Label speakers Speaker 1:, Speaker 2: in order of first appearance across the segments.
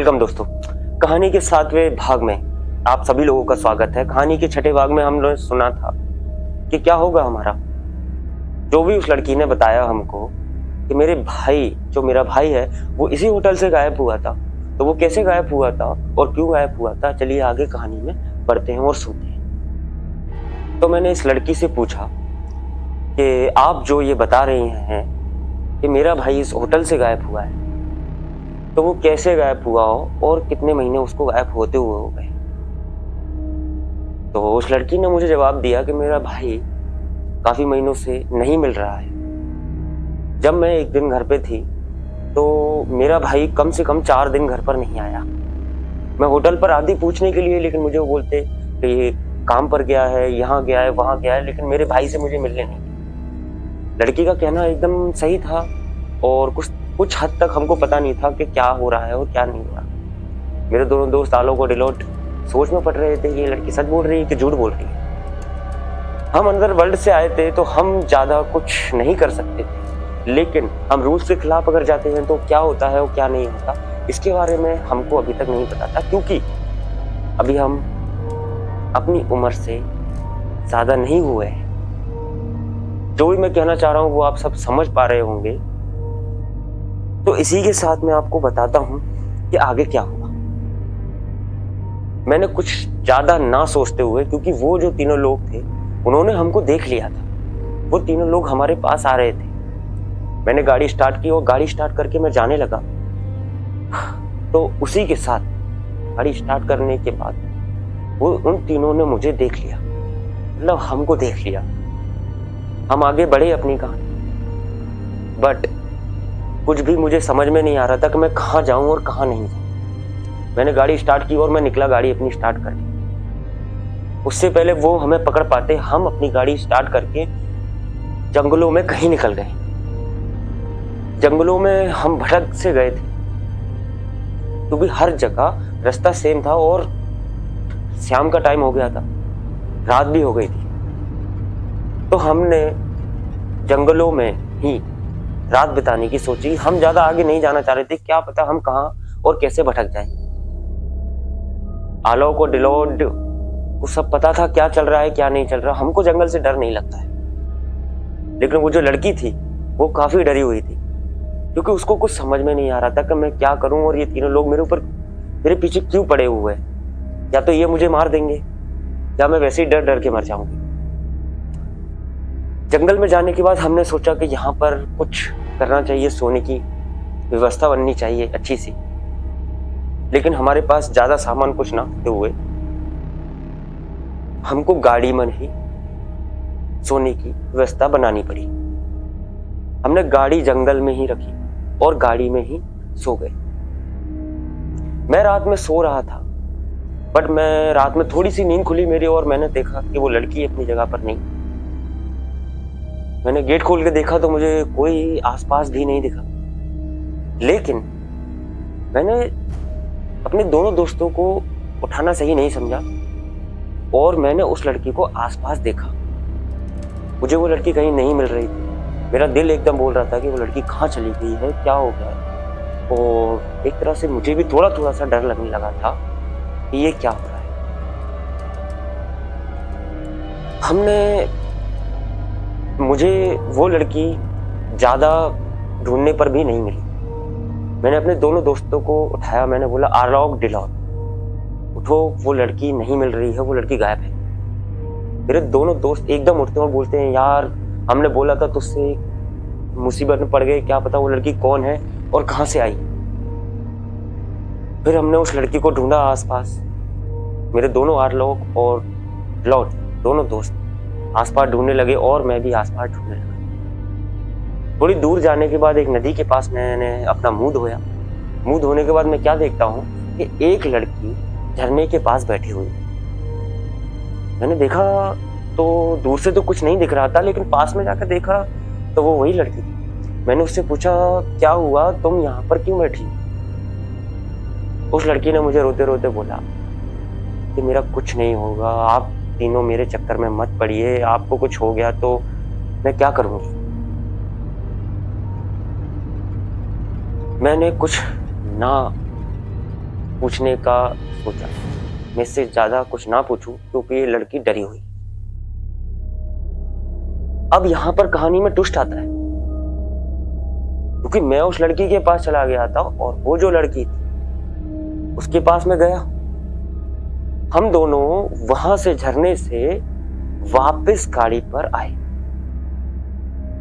Speaker 1: Welcome दोस्तों। कहानी के 7वें भाग में आप सभी लोगों का स्वागत है। कहानी के 6ठे भाग में हमने सुना था कि क्या होगा हमारा। जो भी उस लड़की ने बताया हमको कि मेरे भाई, जो मेरा भाई है, वो इसी होटल से गायब हुआ था। तो वो कैसे गायब हुआ था और क्यों गायब हुआ था, चलिए आगे कहानी में बढ़ते हैं और सुनते हैं। तो मैंने इस लड़की से पूछा कि आप जो ये बता रही हैं कि मेरा भाई इस होटल से गायब हुआ है, तो वो कैसे गायब हुआ हो और कितने महीने उसको गायब होते हुए हो गए। तो उस लड़की ने मुझे जवाब दिया कि मेरा भाई काफी महीनों से नहीं मिल रहा है। जब मैं एक दिन घर पे थी तो मेरा भाई कम से कम 4 दिन घर पर नहीं आया। मैं होटल पर आदि पूछने के लिए, लेकिन मुझे वो बोलते कि ये काम पर गया है, यहाँ गया है, वहां गया है, लेकिन मेरे भाई से मुझे मिलने नहीं। लड़की का कहना एकदम सही था और कुछ हद तक हमको पता नहीं था कि क्या हो रहा है और क्या नहीं हो रहा। मेरे दोनों दोस्त आलोक और डिलोट सोच में पड़ रहे थे कि ये लड़की सच बोल रही है कि झूठ बोल रही है। हम अंदर वर्ल्ड से आए थे तो हम ज्यादा कुछ नहीं कर सकते थे, लेकिन हम रूल्स के खिलाफ अगर जाते हैं तो क्या होता है और क्या नहीं होता, इसके बारे में हमको अभी तक नहीं पता था, क्योंकि अभी हम अपनी उम्र से ज्यादा नहीं हुए हैं। जो भी मैं कहना चाह रहा हूँ वो आप सब समझ पा रहे होंगे। तो इसी के साथ मैं आपको बताता हूं कि आगे क्या हुआ। मैंने कुछ ज्यादा ना सोचते हुए, क्योंकि वो जो तीनों लोग थे उन्होंने हमको देख लिया था, वो तीनों लोग हमारे पास आ रहे थे। मैंने गाड़ी स्टार्ट की और गाड़ी स्टार्ट करके मैं जाने लगा। तो उसी के साथ गाड़ी स्टार्ट करने के बाद वो उन तीनों ने मुझे देख लिया, मतलब हमको देख लिया। हम आगे बढ़े अपनी कहानी, बट कुछ भी मुझे समझ में नहीं आ रहा था कि मैं कहाँ जाऊं और कहाँ नहीं जाऊं। मैंने गाड़ी स्टार्ट की और मैं निकला गाड़ी अपनी स्टार्ट करके। उससे पहले वो हमें पकड़ पाते, हम अपनी गाड़ी स्टार्ट करके जंगलों में कहीं निकल गए। जंगलों में हम भटक से गए थे, क्योंकि हर जगह रास्ता सेम था और शाम का टाइम हो गया था, रात भी हो गई थी। तो हमने जंगलों में ही रात बिताने की सोची। हम ज्यादा आगे नहीं जाना चाह रहे थे, क्या पता हम कहां और कैसे भटक जाएं। आलोक को डिलोड वो सब पता था क्या चल रहा है क्या नहीं चल रहा। हमको जंगल से डर नहीं लगता है, लेकिन वो जो लड़की थी वो काफी डरी हुई थी, क्योंकि उसको कुछ समझ में नहीं आ रहा था कि मैं क्या करूं और ये तीनों लोग मेरे पीछे क्यों पड़े हुए हैं। या तो ये मुझे मार देंगे या मैं वैसे ही डर डर के मर जाऊंगी। जंगल में जाने के बाद हमने सोचा कि यहाँ पर कुछ करना चाहिए, सोने की व्यवस्था बननी चाहिए अच्छी सी। लेकिन हमारे पास ज्यादा सामान कुछ ना होते हुए हमको गाड़ी में ही सोने की व्यवस्था बनानी पड़ी। हमने गाड़ी जंगल में ही रखी और गाड़ी में ही सो गए। मैं रात में सो रहा था, बट मैं रात में थोड़ी सी नींद खुली मेरी और मैंने देखा कि वो लड़की अपनी जगह पर नहीं। मैंने गेट खोल के देखा तो मुझे कोई आसपास भी नहीं दिखा, लेकिन मैंने अपने दोनों दोस्तों को उठाना सही नहीं समझा और मैंने उस लड़की को आसपास देखा। मुझे वो लड़की कहीं नहीं मिल रही थी। मेरा दिल एकदम बोल रहा था कि वो लड़की कहाँ चली गई है, क्या हो गया है। और एक तरह से मुझे भी थोड़ा थोड़ा सा डर लगने लगा था कि ये क्या हो रहा है। मुझे वो लड़की ज्यादा ढूंढने पर भी नहीं मिली। मैंने अपने दोनों दोस्तों को उठाया, मैंने बोला आलोक डिलोट उठो, वो लड़की नहीं मिल रही है, वो लड़की गायब है। मेरे दोनों दोस्त एकदम उठते हैं और बोलते हैं यार हमने बोला था तुझसे, मुसीबत में पड़ गए, क्या पता वो लड़की कौन है और कहां से आई। फिर हमने उस लड़की को ढूंढा आसपास। मेरे दोनों आलोक और डिलोट दोनों दोस्त आसपास ढूंढने लगे और मैं भी आसपास ढूंढने लगा। थोड़ी दूर जाने के बाद एक नदी के पास मैंने अपना मुंह धोया। मुंह धोने के बाद मैं क्या देखता हूँ कि एक लड़की झरने के पास बैठी हुई। मैंने देखा तो दूर से तो कुछ नहीं दिख रहा था, लेकिन पास में जाकर देखा तो वो वही लड़की थी। मैंने उससे पूछा क्या हुआ, तुम यहाँ पर क्यों बैठी। उस लड़की ने मुझे रोते रोते बोला कि मेरा कुछ नहीं होगा, आप तीनों मेरे चक्कर में मत पड़िए, आपको कुछ हो गया तो मैं क्या करूंगी। मैंने कुछ ना पूछने का सोचा। मैं इससे ज्यादा कुछ ना पूछूं क्योंकि ये लड़की डरी हुई। अब यहां पर कहानी में ट्विस्ट आता है, क्योंकि मैं उस लड़की के पास चला गया था और वो जो लड़की थी उसके पास मैं गया। हम दोनों वहां से झरने से वापस गाड़ी पर आए।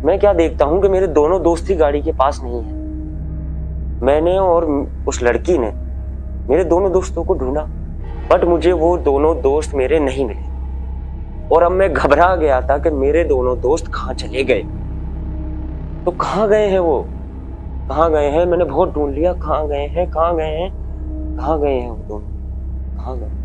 Speaker 1: मैं क्या देखता हूं कि मेरे दोनों दोस्त ही गाड़ी के पास नहीं है। मैंने और उस लड़की ने मेरे दोनों दोस्तों को ढूंढा, बट मुझे वो दोनों दोस्त मेरे नहीं मिले। और अब मैं घबरा गया था कि मेरे दोनों दोस्त कहाँ चले गए। तो कहाँ गए हैं वो, कहाँ गए हैं? मैंने बहुत ढूंढ लिया, कहाँ गए हैं, कहाँ गए हैं, कहाँ गए हैं वो दोनों, कहाँ गए?